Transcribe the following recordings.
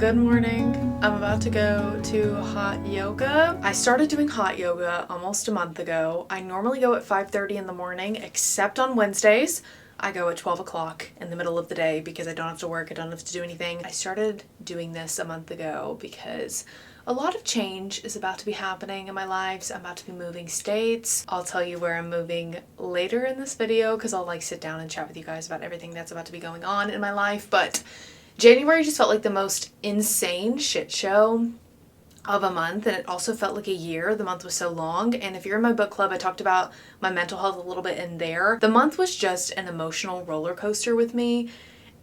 Good morning. I'm about to go to hot yoga. I started doing hot yoga almost a month ago. I normally go at 5:30 in the morning, except on Wednesdays. I go at 12 o'clock in the middle of the day because I don't have to work, I don't have to do anything. I started doing this a month ago because a lot of change is about to be happening in my life. I'm about to be moving states. I'll tell you where I'm moving later in this video because I'll sit down and chat with you guys about everything that's about to be going on in my life. But January just felt like the most insane shit show of a month, and it also felt like a year. The month was so long, and if you're in my book club, I talked about my mental health a little bit in there. The month was just an emotional roller coaster with me,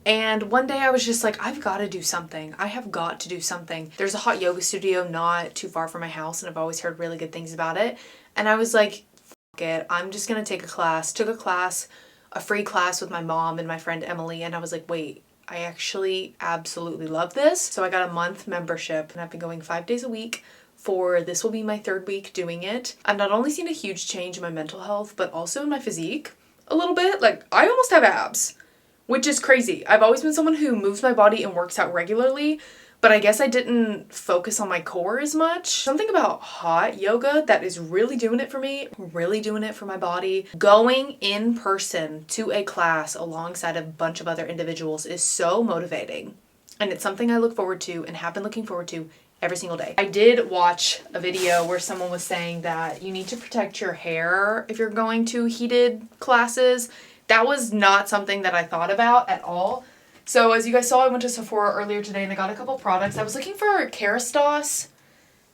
and one day I was just like, I've got to do something. I have got to do something. There's a hot yoga studio not too far from my house, and I've always heard really good things about it, and I was like, fuck it, I'm just gonna take a class. Took a class, a free class with my mom and my friend Emily, and I was like, wait, I actually absolutely love this. So I got a month membership and I've been going 5 days a week for this will be my third week doing it. I've not only seen a huge change in my mental health, but also in my physique a little bit. Like, I almost have abs, which is crazy. I've always been someone who moves my body and works out regularly, but I guess I didn't focus on my core as much. Something about hot yoga that is really doing it for me, really doing it for my body. Going in person to a class alongside a bunch of other individuals is so motivating. And it's something I look forward to and have been looking forward to every single day. I did watch a video where someone was saying that you need to protect your hair if you're going to heated classes. That was not something that I thought about at all. So as you guys saw, I went to Sephora earlier today and I got a couple products. I was looking for Kerastase,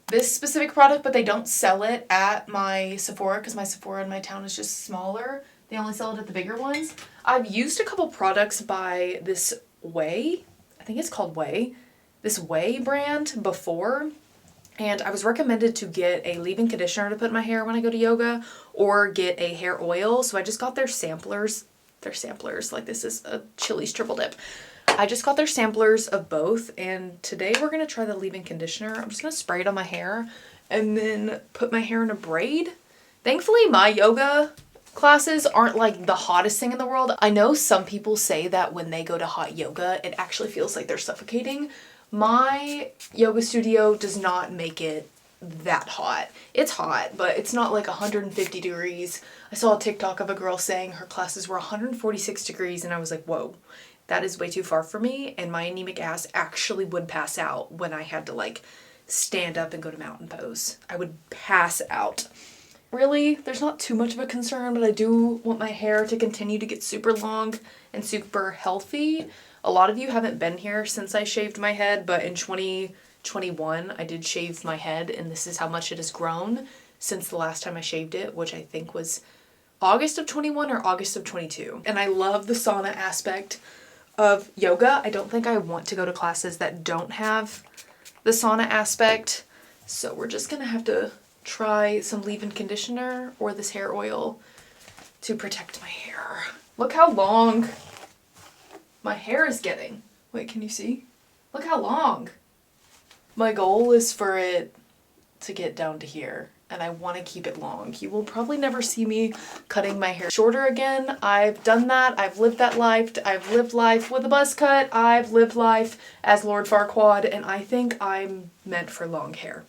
this specific product, but they don't sell it at my Sephora because my Sephora in my town is just smaller. They only sell it at the bigger ones. I've used a couple products by this Way, I think it's called Way, this Way brand before. And I was recommended to get a leave-in conditioner to put in my hair when I go to yoga or get a hair oil. So I just got their samplers. Like this is a Chili's triple dip. I just got their samplers of both, and today we're gonna try the leave-in conditioner. I'm just gonna spray it on my hair and then put my hair in a braid. Thankfully, my yoga classes aren't like the hottest thing in the world. I know some people say that when they go to hot yoga, it actually feels like they're suffocating. My yoga studio does not make it that hot. It's hot, but it's not like 150 degrees. I saw a TikTok of a girl saying her classes were 146 degrees, and I was like, whoa, that is way too far for me, and my anemic ass actually would pass out when I had to stand up and go to mountain pose. I would pass out. Really, there's not too much of a concern, but I do want my hair to continue to get super long and super healthy. A lot of you haven't been here since I shaved my head, but in 2021 I did shave my head, and this is how much it has grown since the last time I shaved it, which I think was August of 21 or August of 22. And I love the sauna aspect of yoga. I don't think I want to go to classes that don't have the sauna aspect, so we're just gonna have to try some leave-in conditioner or this hair oil to protect my hair. Look how long my hair is getting. Wait, can you see? Look how long. My goal is for it to get down to here, and I want to keep it long. You will probably never see me cutting my hair shorter again. I've done that. I've lived that life. I've lived life with a buzz cut. I've lived life as Lord Farquaad, and I think I'm meant for long hair.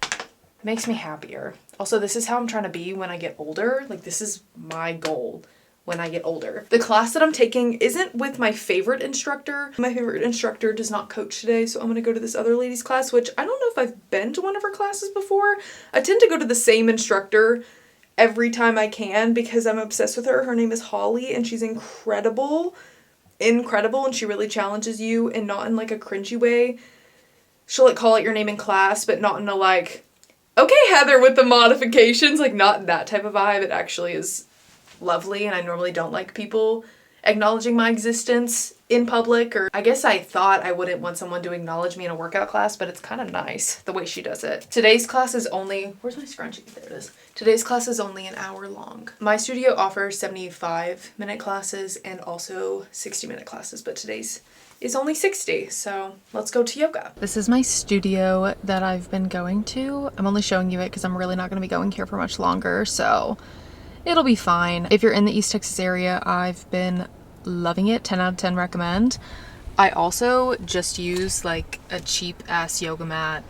It makes me happier. Also, this is how I'm trying to be when I get older. This is my goal when I get older. The class that I'm taking isn't with my favorite instructor. My favorite instructor does not coach today, so I'm gonna go to this other lady's class, which I don't know if I've been to one of her classes before. I tend to go to the same instructor every time I can because I'm obsessed with her. Her name is Holly, and she's incredible, and she really challenges you, and not in a cringy way. She'll call out your name in class, but not in a okay, Heather, with the modifications, not that type of vibe. It actually is lovely, and I normally don't like people acknowledging my existence in public, or I guess I thought I wouldn't want someone to acknowledge me in a workout class, but it's kind of nice the way she does it. Today's class is only, where's my scrunchie? There it is. Today's class is only an hour long. My studio offers 75-minute classes and also 60-minute classes, but today's is only 60, so let's go to yoga. This is my studio that I've been going to. I'm only showing you it because I'm really not going to be going here for much longer, so it'll be fine. If you're in the East Texas area, I've been loving it. 10 out of 10 recommend. I also just use like a cheap ass yoga mat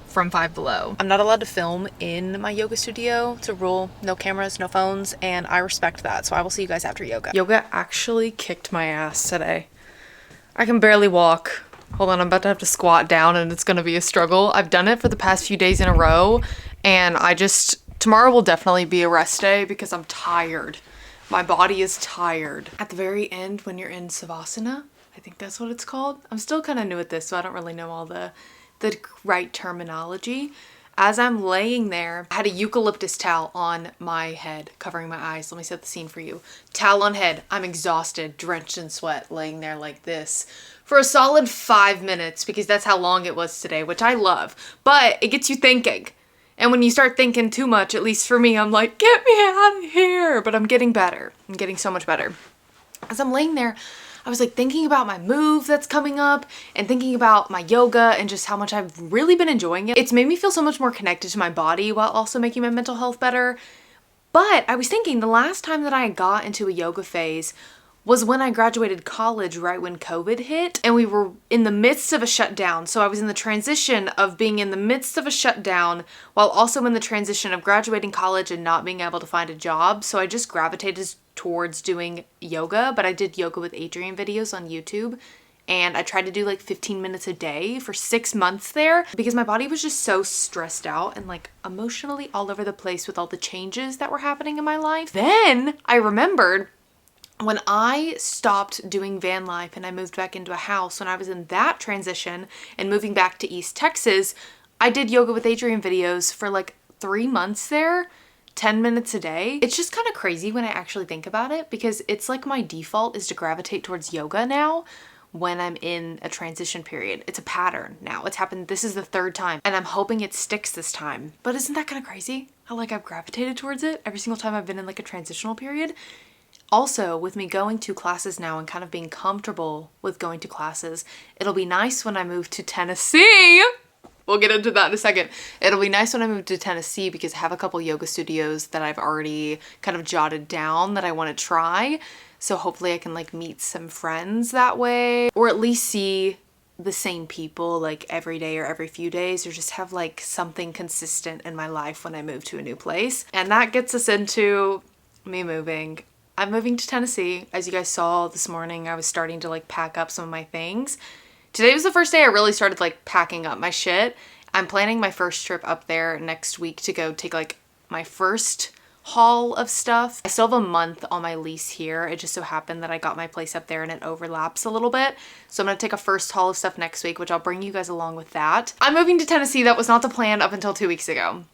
from Five Below. I'm not allowed to film in my yoga studio. It's a rule. No cameras, no phones, and I respect that. So I will see you guys after yoga. Yoga actually kicked my ass today. I can barely walk. Hold on, I'm about to have to squat down and it's gonna be a struggle. I've done it for the past few days in a row and tomorrow will definitely be a rest day because I'm tired. My body is tired. At the very end, when you're in Savasana, I think that's what it's called. I'm still kind of new at this, so I don't really know all the right terminology. As I'm laying there, I had a eucalyptus towel on my head, covering my eyes. Let me set the scene for you. Towel on head. I'm exhausted, drenched in sweat, laying there like this for a solid 5 minutes because that's how long it was today, which I love. But it gets you thinking. And when you start thinking too much, at least for me, I'm like, get me out of here. But I'm getting better. I'm getting so much better. As I'm laying there, I was like thinking about my move that's coming up and thinking about my yoga and just how much I've really been enjoying it. It's made me feel so much more connected to my body while also making my mental health better. But I was thinking the last time that I got into a yoga phase was when I graduated college, right when COVID hit, and we were in the midst of a shutdown. So I was in the transition of being in the midst of a shutdown while also in the transition of graduating college and not being able to find a job. So I just gravitated towards doing yoga, but I did yoga with Adriene videos on YouTube. And I tried to do like 15 minutes a day for 6 months there because my body was just so stressed out and like emotionally all over the place with all the changes that were happening in my life. Then I remembered when I stopped doing van life and I moved back into a house, when I was in that transition and moving back to East Texas, I did yoga with Adriene videos for like 3 months there, 10 minutes a day. It's just kind of crazy when I actually think about it because it's like my default is to gravitate towards yoga now when I'm in a transition period. It's a pattern now. It's happened. This is the 3rd time and I'm hoping it sticks this time. But isn't that kind of crazy? How like I've gravitated towards it every single time I've been in like a transitional period. Also, with me going to classes now and kind of being comfortable with going to classes, it'll be nice when I move to Tennessee. We'll get into that in a second. It'll be nice when I move to Tennessee because I have a couple yoga studios that I've already kind of jotted down that I want to try. So hopefully I can like meet some friends that way, or at least see the same people like every day or every few days, or just have like something consistent in my life when I move to a new place. And that gets us into me moving. I'm moving to Tennessee. As you guys saw this morning, I was starting to like pack up some of my things. Today was the first day I really started like packing up my shit. I'm planning my first trip up there next week to go take like my first haul of stuff. I still have a month on my lease here. It just so happened that I got my place up there and it overlaps a little bit. So I'm gonna take a first haul of stuff next week, which I'll bring you guys along with that. I'm moving to Tennessee. That was not the plan up until 2 weeks ago.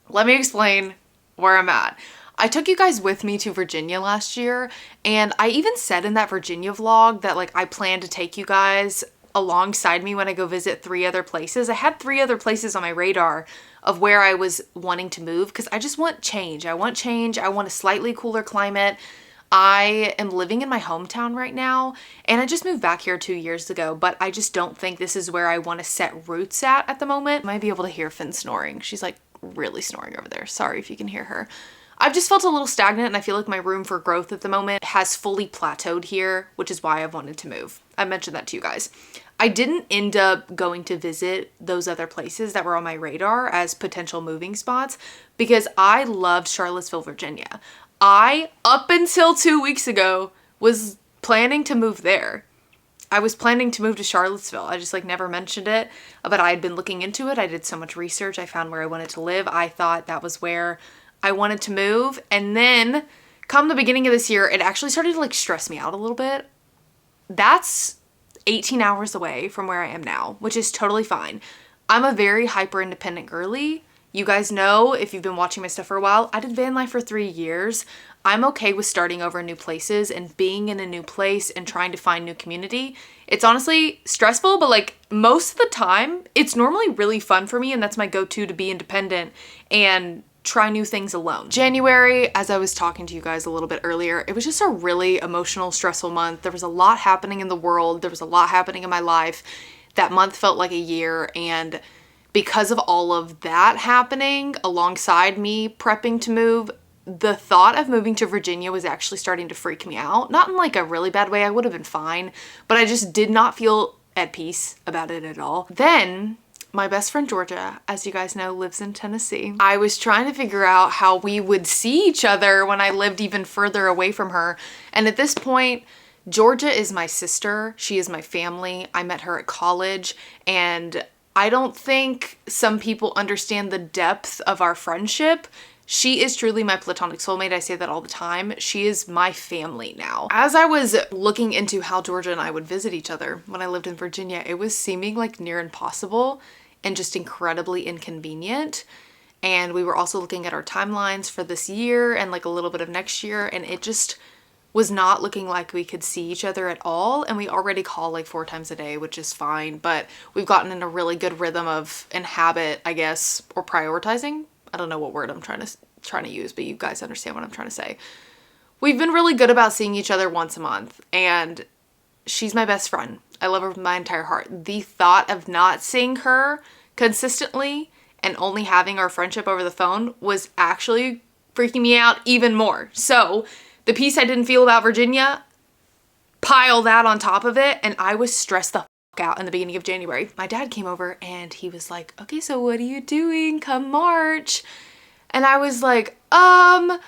Let me explain where I'm at. I took you guys with me to Virginia last year, and I even said in that Virginia vlog that like I plan to take you guys alongside me when I go visit 3 other places. I had 3 other places on my radar of where I was wanting to move because I just want change. I want change. I want a slightly cooler climate. I am living in my hometown right now, and I just moved back here 2 years ago, but I just don't think this is where I want to set roots at the moment. You might be able to hear Finn snoring. She's like really snoring over there. Sorry if you can hear her. I've just felt a little stagnant and I feel like my room for growth at the moment has fully plateaued here, which is why I've wanted to move. I mentioned that to you guys. I didn't end up going to visit those other places that were on my radar as potential moving spots because I loved Charlottesville, Virginia. I, up until 2 weeks ago, was planning to move there. I was planning to move to Charlottesville. I just like never mentioned it, but I had been looking into it. I did so much research. I found where I wanted to live. I thought that was where I wanted to move, and then come the beginning of this year, it actually started to like stress me out a little bit. That's 18 hours away from where I am now, which is totally fine. I'm a very hyper independent girly. You guys know, if you've been watching my stuff for a while, I did van life for 3 years. I'm okay with starting over in new places and being in a new place and trying to find new community. It's honestly stressful, but like most of the time, it's normally really fun for me, and that's my go-to to be independent and try new things alone. January, as I was talking to you guys a little bit earlier, it was just a really emotional, stressful month. There was a lot happening in the world. There was a lot happening in my life. That month felt like a year, and because of all of that happening alongside me prepping to move, the thought of moving to Virginia was actually starting to freak me out. Not in like a really bad way, I would have been fine, but I just did not feel at peace about it at all. Then my best friend Georgia, as you guys know, lives in Tennessee. I was trying to figure out how we would see each other when I lived even further away from her. And at this point, Georgia is my sister. She is my family. I met her at college, and I don't think some people understand the depth of our friendship. She is truly my platonic soulmate. I say that all the time. She is my family now. As I was looking into how Georgia and I would visit each other when I lived in Virginia, it was seeming like near impossible and just incredibly inconvenient. And we were also looking at our timelines for this year and like a little bit of next year, and it just was not looking like we could see each other at all. And we already call like 4 times a day, which is fine, but we've gotten in a really good rhythm of, and habit, I guess, or prioritizing. I don't know what word I'm trying to use, but you guys understand what I'm trying to say. We've been really good about seeing each other once a month, and she's my best friend. I love her with my entire heart. The thought of not seeing her consistently and only having our friendship over the phone was actually freaking me out even more. So the piece I didn't feel about Virginia, pile that on top of it, and I was stressed the out in the beginning of January. My dad came over and he was like, okay, so what are you doing come March? And I was like, actually,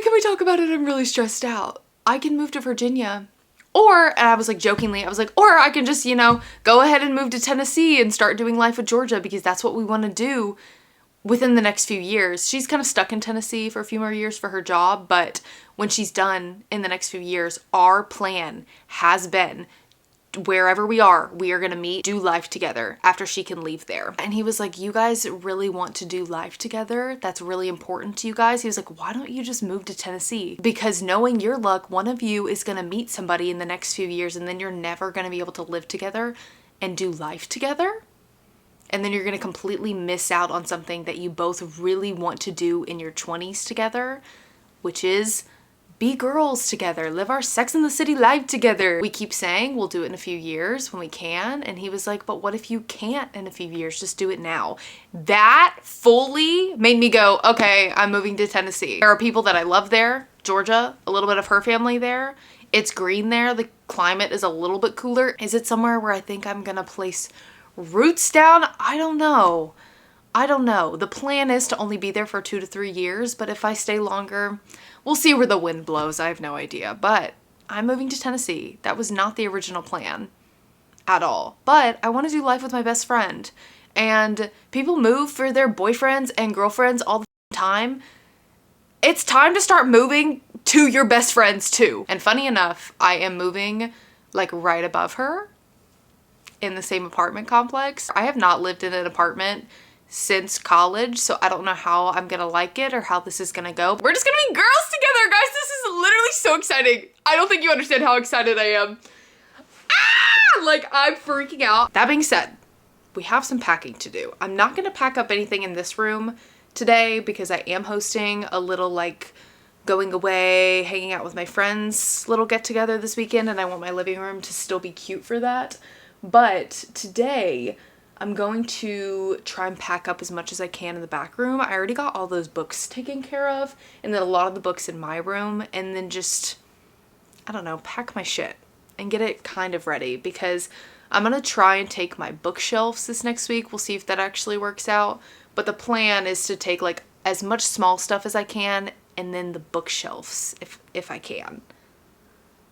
can we talk about it? I'm really stressed out. I can move to Virginia. Or, and I was like jokingly, I was like, or I can just, go ahead and move to Tennessee and start doing life with Georgia because that's what we want to do within the next few years. She's kind of stuck in Tennessee for a few more years for her job, but when she's done in the next few years, our plan has been wherever we are going to meet, do life together after she can leave there. And he was like, you guys really want to do life together? That's really important to you guys. He was like, why don't you just move to Tennessee? Because knowing your luck, one of you is going to meet somebody in the next few years, and then you're never going to be able to live together and do life together. And then you're going to completely miss out on something that you both really want to do in your 20s together, which is be girls together, live our Sex and the City life together. We keep saying we'll do it in a few years when we can. And he was like, but what if you can't in a few years? Just do it now. That fully made me go, okay, I'm moving to Tennessee. There are people that I love there. Georgia, a little bit of her family there. It's green there. The climate is a little bit cooler. Is it somewhere where I think I'm gonna place roots down? I don't know. The plan is to only be there for 2 to 3 years, but if I stay longer, we'll see where the wind blows. I have no idea, but I'm moving to Tennessee. That was not the original plan at all, but I want to do life with my best friend, and people move for their boyfriends and girlfriends all the time. It's time to start moving to your best friends too. And funny enough, I am moving like right above her in the same apartment complex. I have not lived in an apartment since college, so I don't know how I'm gonna like it or how this is gonna go. We're just gonna be girls together, guys. This is literally so exciting. I don't think you understand how excited I am. Like, I'm freaking out. That being said, we have some packing to do. I'm not gonna pack up anything in this room today because I am hosting a little like going away, hanging out with my friends little get together this weekend, and I want my living room to still be cute for that. But today I'm going to try and pack up as much as I can in the back room. I already got all those books taken care of, and then a lot of the books in my room, and then just, I don't know, pack my shit and get it kind of ready because I'm gonna try and take my bookshelves this next week. We'll see if that actually works out. But the plan is to take like as much small stuff as I can and then the bookshelves if I can.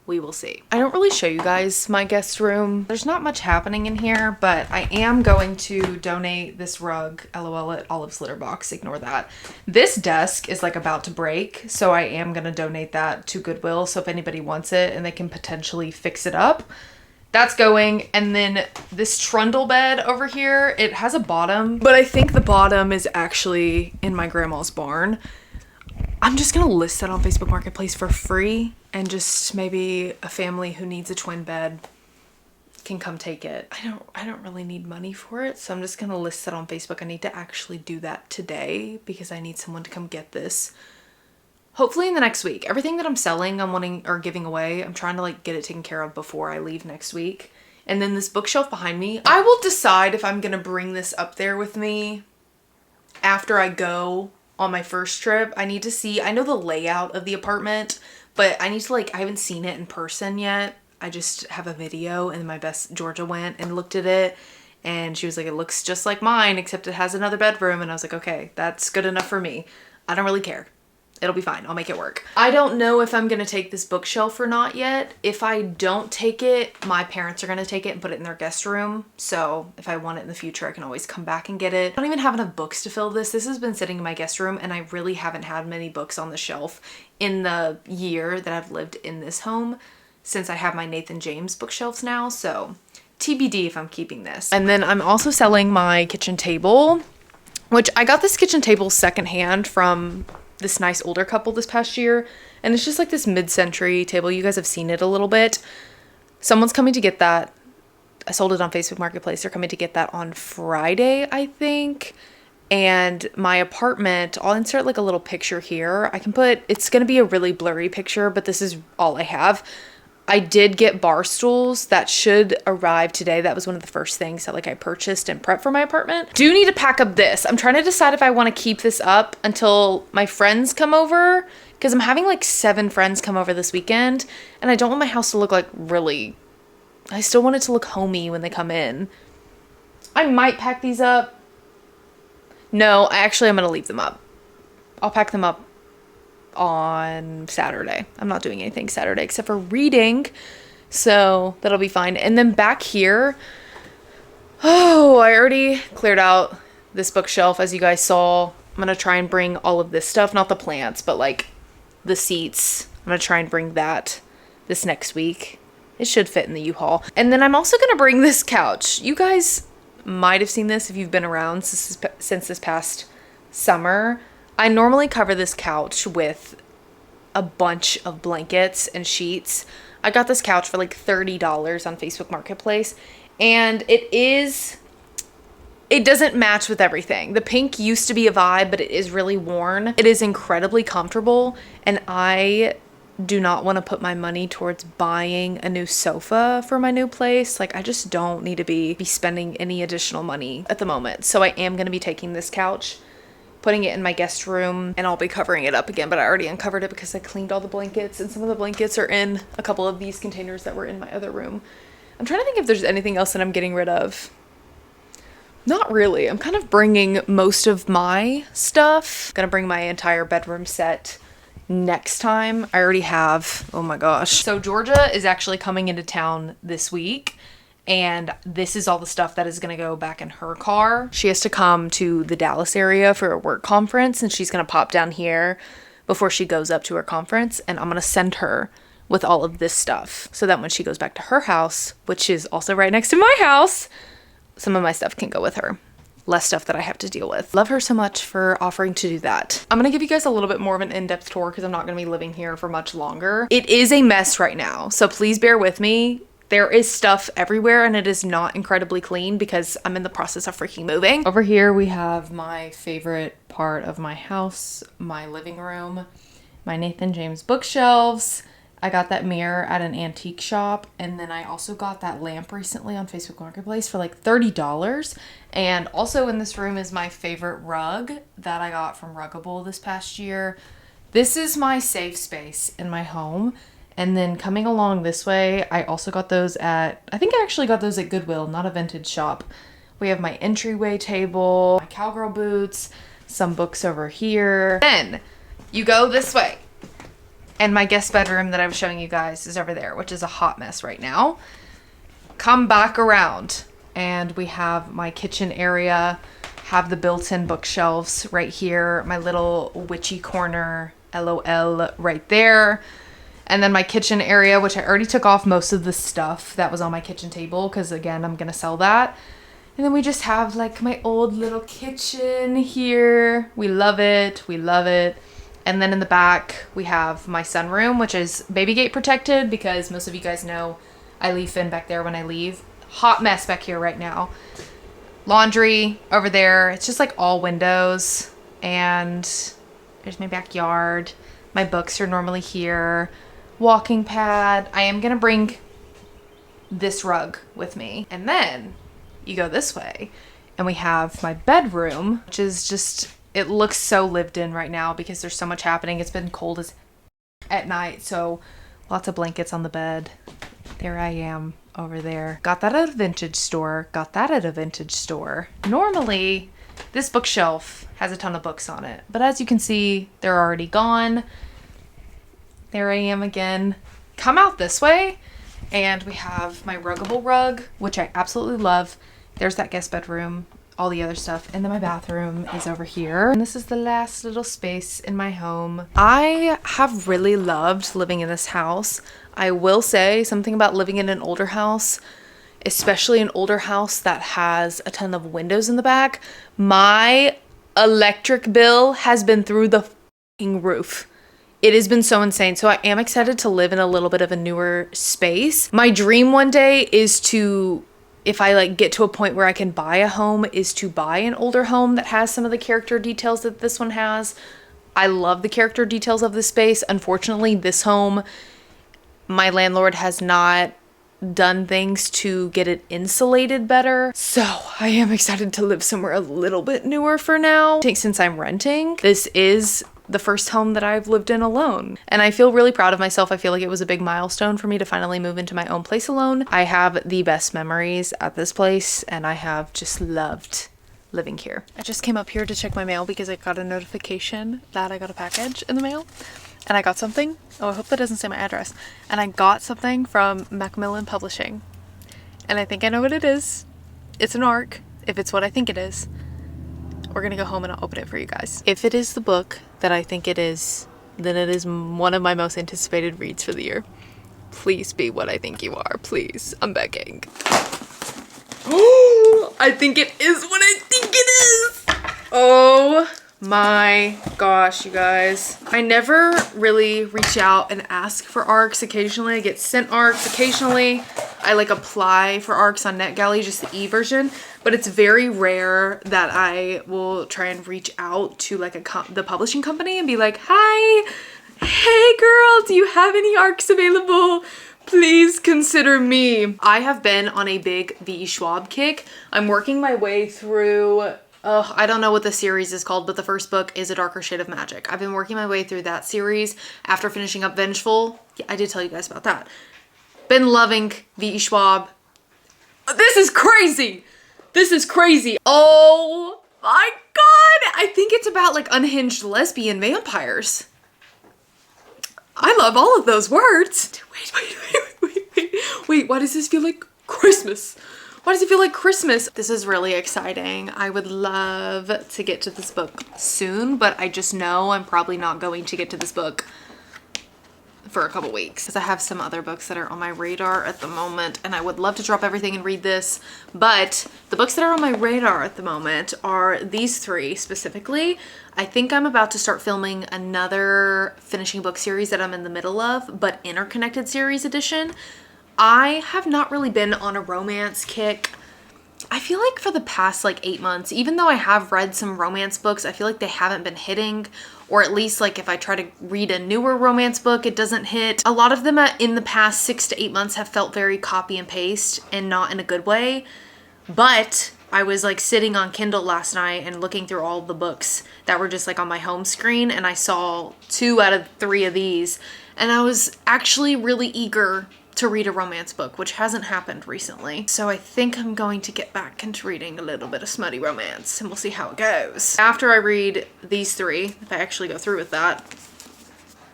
We will see. I don't really show you guys my guest room. There's not much happening in here, but I am going to donate this rug, LOL at Olive's litter box, ignore that. This desk is like about to break, so I am gonna donate that to Goodwill, so if anybody wants it and they can potentially fix it up, that's going. And then this trundle bed over here, it has a bottom, but I think the bottom is actually in my grandma's barn. I'm just gonna list that on Facebook Marketplace for free, and just maybe a family who needs a twin bed can come take it. I don't really need money for it, so I'm just gonna list that on Facebook. I need to actually do that today because I need someone to come get this. Hopefully in the next week. Everything that I'm selling, I'm wanting or giving away, I'm trying to like get it taken care of before I leave next week. And then this bookshelf behind me, I will decide if I'm gonna bring this up there with me after I go on my first trip. I need to see, I know the layout of the apartment, but I need to like, I haven't seen it in person yet. I just have a video, and my best Georgia went and looked at it, and she was like, it looks just like mine, except it has another bedroom. And I was like, okay, that's good enough for me. I don't really care. It'll be fine. I'll make it work. I don't know if I'm gonna take this bookshelf or not yet. If I don't take it, my parents are gonna take it and put it in their guest room. So if I want it in the future, I can always come back and get it. I don't even have enough books to fill this. This has been sitting in my guest room, and I really haven't had many books on the shelf in the year that I've lived in this home, since I have my Nathan James bookshelves now. So TBD if I'm keeping this. And then I'm also selling my kitchen table, which I got this kitchen table secondhand from this nice older couple this past year, and it's just like this mid-century table. You guys have seen it a little bit. Someone's coming to get that. I sold it on Facebook Marketplace. They're coming to get that on Friday, I think. And my apartment, I'll insert like a little picture here. I can put, it's gonna be a really blurry picture, but this is all I have. I did get bar stools that should arrive today. That was one of the first things that like I purchased and prepped for my apartment. Do need to pack up this. I'm trying to decide if I want to keep this up until my friends come over, because I'm having like 7 friends come over this weekend, and I don't want my house to look like really, I still want it to look homey when they come in. I might pack these up. No, I'm going to leave them up. I'll pack them up on Saturday. I'm not doing anything Saturday except for reading, so that'll be fine. And then back here, oh, I already cleared out this bookshelf, as you guys saw. I'm gonna try and bring all of this stuff, not the plants, but like the seats. I'm gonna try and bring that this next week. It should fit in the U-Haul. And then I'm also gonna bring this couch. You guys might have seen this if you've been around since this past summer. I normally cover this couch with a bunch of blankets and sheets. I got this couch for like $30 on Facebook Marketplace, and it doesn't match with everything. The pink used to be a vibe, but it is really worn. It is incredibly comfortable, and I do not want to put my money towards buying a new sofa for my new place. Like, I just don't need to be spending any additional money at the moment. So I am going to be taking this couch, putting it in my guest room, and I'll be covering it up again, but I already uncovered it because I cleaned all the blankets, and some of the blankets are in a couple of these containers that were in my other room. I'm trying to think if there's anything else that I'm getting rid of. Not really. I'm kind of bringing most of my stuff. Gonna bring my entire bedroom set next time. I already have, oh my gosh. So Georgia is actually coming into town this week, and this is all the stuff that is gonna go back in her car. She has to come to the Dallas area for a work conference, and she's gonna pop down here before she goes up to her conference, and I'm gonna send her with all of this stuff so that when she goes back to her house, which is also right next to my house, some of my stuff can go with her. Less stuff that I have to deal with. Love her so much for offering to do that. I'm gonna give you guys a little bit more of an in-depth tour because I'm not gonna be living here for much longer. It is a mess right now, so please bear with me. There is stuff everywhere, and it is not incredibly clean because I'm in the process of freaking moving. Over here we have my favorite part of my house, my living room, my Nathan James bookshelves. I got that mirror at an antique shop, and then I also got that lamp recently on Facebook Marketplace for like $30. And also in this room is my favorite rug that I got from Ruggable this past year. This is my safe space in my home. And then coming along this way, I also got those at, I think I actually got those at Goodwill, not a vintage shop. We have my entryway table, my cowgirl boots, some books over here. Then you go this way, and my guest bedroom that I was showing you guys is over there, which is a hot mess right now. Come back around, and we have my kitchen area, have the built-in bookshelves right here, my little witchy corner, LOL, right there. And then my kitchen area, which I already took off most of the stuff that was on my kitchen table because, again, I'm going to sell that. And then we just have, like, my old little kitchen here. We love it. We love it. And then in the back, we have my sunroom, which is baby gate protected because most of you guys know I leave Finn back there when I leave. Hot mess back here right now. Laundry over there. It's just, like, all windows. And there's my backyard. My books are normally here. Walking pad. I am gonna bring this rug with me. And then you go this way and we have my bedroom, which is just It looks so lived in right now because there's so much happening. It's been cold as at night, so lots of blankets on the bed. There I am over there. Got that at a vintage store. Got that at a vintage store. Normally, this bookshelf has a ton of books on it, but as you can see, they're already gone. There I am again. Come out this way, and we have my ruggable rug, which I absolutely love. There's that guest bedroom, all the other stuff, and then my bathroom is over here. And this is the last little space in my home. I have really loved living in this house. I will say something about living in an older house, especially an older house that has a ton of windows in the back. My electric bill has been through the f***ing roof. It has been so insane. So I am excited to live in a little bit of a newer space. My dream one day is to, if I like get to a point where I can buy a home, is to buy an older home that has some of the character details that this one has. I love the character details of this space. Unfortunately, this home, my landlord has not done things to get it insulated better. So I am excited to live somewhere a little bit newer for now. I think since I'm renting, this is the first home that I've lived in alone. And I feel really proud of myself. I feel like it was a big milestone for me to finally move into my own place alone. I have the best memories at this place, and I have just loved living here. I just came up here to check my mail because I got a notification that I got a package in the mail. And I got something. Oh, I hope that doesn't say my address. And I got something from Macmillan Publishing. And I think I know what it is. It's an ARC, if it's what I think it is. We're gonna go home and I'll open it for you guys. If it is the book that I think it is, then it is one of my most anticipated reads for the year. Please be what I think you are. Please, I'm begging. Oh, I think it is what I think it is. Oh my gosh, you guys. I never really reach out and ask for ARCs. Occasionally I get sent ARCs. Occasionally I like apply for ARCs on NetGalley, just the e-version. But it's very rare that I will try and reach out to like the publishing company and be like, hi, hey girl, do you have any ARCs available? Please consider me. I have been on a big V.E. Schwab kick. I'm working my way through, I don't know what the series is called, but the first book is A Darker Shade of Magic. I've been working my way through that series after finishing up Vengeful. Yeah, I did tell you guys about that. Been loving V.E. Schwab. This is crazy. This is crazy. Oh my God. I think it's about like unhinged lesbian vampires. I love all of those words. Wait, why does this feel like Christmas? Why does it feel like Christmas? This is really exciting. I would love to get to this book soon, but I just know I'm probably not going to get to this book for a couple weeks because I have some other books that are on my radar at the moment, and I would love to drop everything and read this, but the books that are on my radar at the moment are these three specifically. I think I'm about to start filming another finishing book series that I'm in the middle of, but interconnected series edition. I have not really been on a romance kick. I feel like for the past like 8 months, even though I have read some romance books, I feel like they haven't been hitting, or at least like if I try to read a newer romance book, it doesn't hit. A lot of them in the past 6 to 8 months have felt very copy and paste and not in a good way. But I was like sitting on Kindle last night and looking through all the books that were just like on my home screen, and I saw 2 out of 3 of these, and I was actually really eager to read a romance book, which hasn't happened recently. So I think I'm going to get back into reading a little bit of smutty romance, and we'll see how it goes. After I read these 3, if I actually go through with that,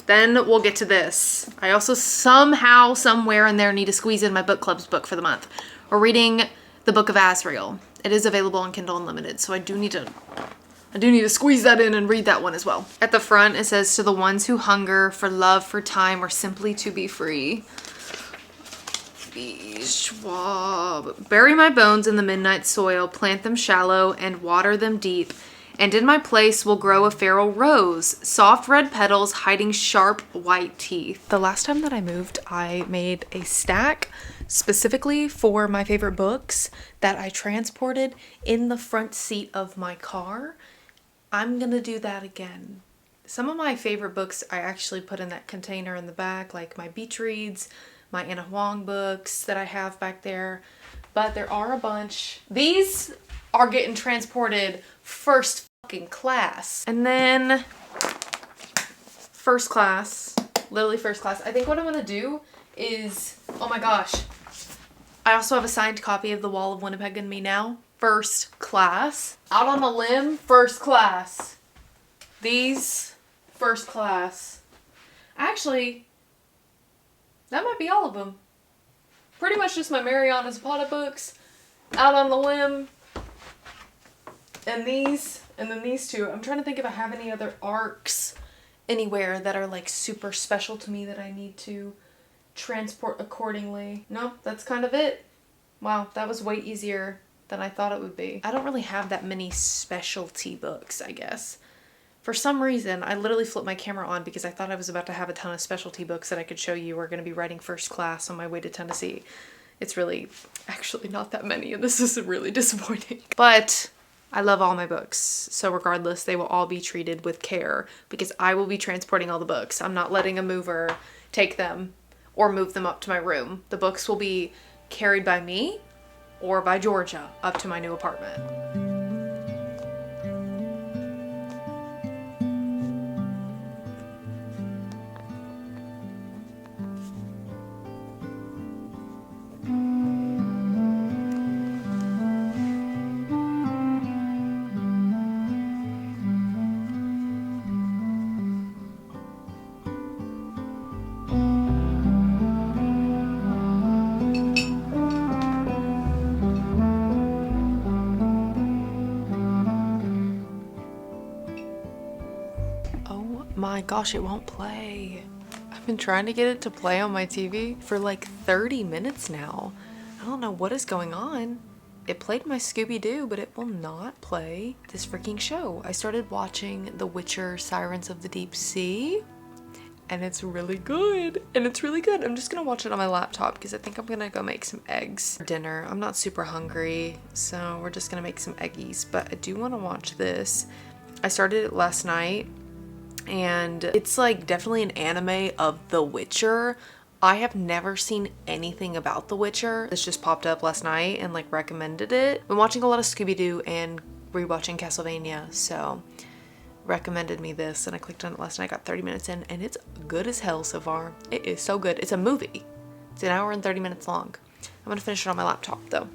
then we'll get to this. I also somehow, somewhere in there, need to squeeze in my book club's book for the month. We're reading The Book of Asriel. It is available on Kindle Unlimited, so I do need to squeeze that in and read that one as well. At the front, it says, "To the ones who hunger for love, for time, or simply to be free." V.E. Schwab. "Bury my bones in the midnight soil, plant them shallow, and water them deep. And in my place will grow a feral rose, soft red petals hiding sharp white teeth." The last time that I moved, I made a stack specifically for my favorite books that I transported in the front seat of my car. I'm gonna do that again. Some of my favorite books I actually put in that container in the back, like my beach reads, my Anna Huang books that I have back there, but there are a bunch. These are getting transported first fucking class. And then first class, literally first class. I think what I'm gonna do is, oh my gosh, I also have a signed copy of The Wall of Winnipeg and Me Now. First class. Out on a limb, first class. These, first class. Actually, that might be all of them. Pretty much just my Mariana Zapata books. Out on the limb. And these, and then these two. I'm trying to think if I have any other arcs anywhere that are like super special to me that I need to transport accordingly. No, that's kind of it. Wow, that was way easier than I thought it would be. I don't really have that many specialty books, I guess. For some reason, I literally flipped my camera on because I thought I was about to have a ton of specialty books that I could show you. We're going to be writing first class on my way to Tennessee. It's really actually not that many, and this is really disappointing. But I love all my books, so regardless, they will all be treated with care because I will be transporting all the books. I'm not letting a mover take them or move them up to my room. The books will be carried by me or by Georgia up to my new apartment. My gosh, it won't play. I've been trying to get it to play on my TV for like 30 minutes now. I don't know what is going on. It played my Scooby-Doo, but it will not play this freaking show. I started watching The Witcher: Sirens of the Deep Sea, and it's really good. I'm just gonna watch it on my laptop because I think I'm gonna go make some eggs for dinner. I'm not super hungry, so we're just gonna make some eggies, but I do want to watch this. I started it last night, and it's like definitely an anime of The Witcher. I have never seen anything about The Witcher. This just popped up last night and like recommended it. Been watching a lot of Scooby-Doo and rewatching Castlevania, so recommended me this and I clicked on it last night. I got 30 minutes in and it's good as hell so far. It is so good. It's a movie. It's an hour and 30 minutes long. I'm gonna finish it on my laptop though.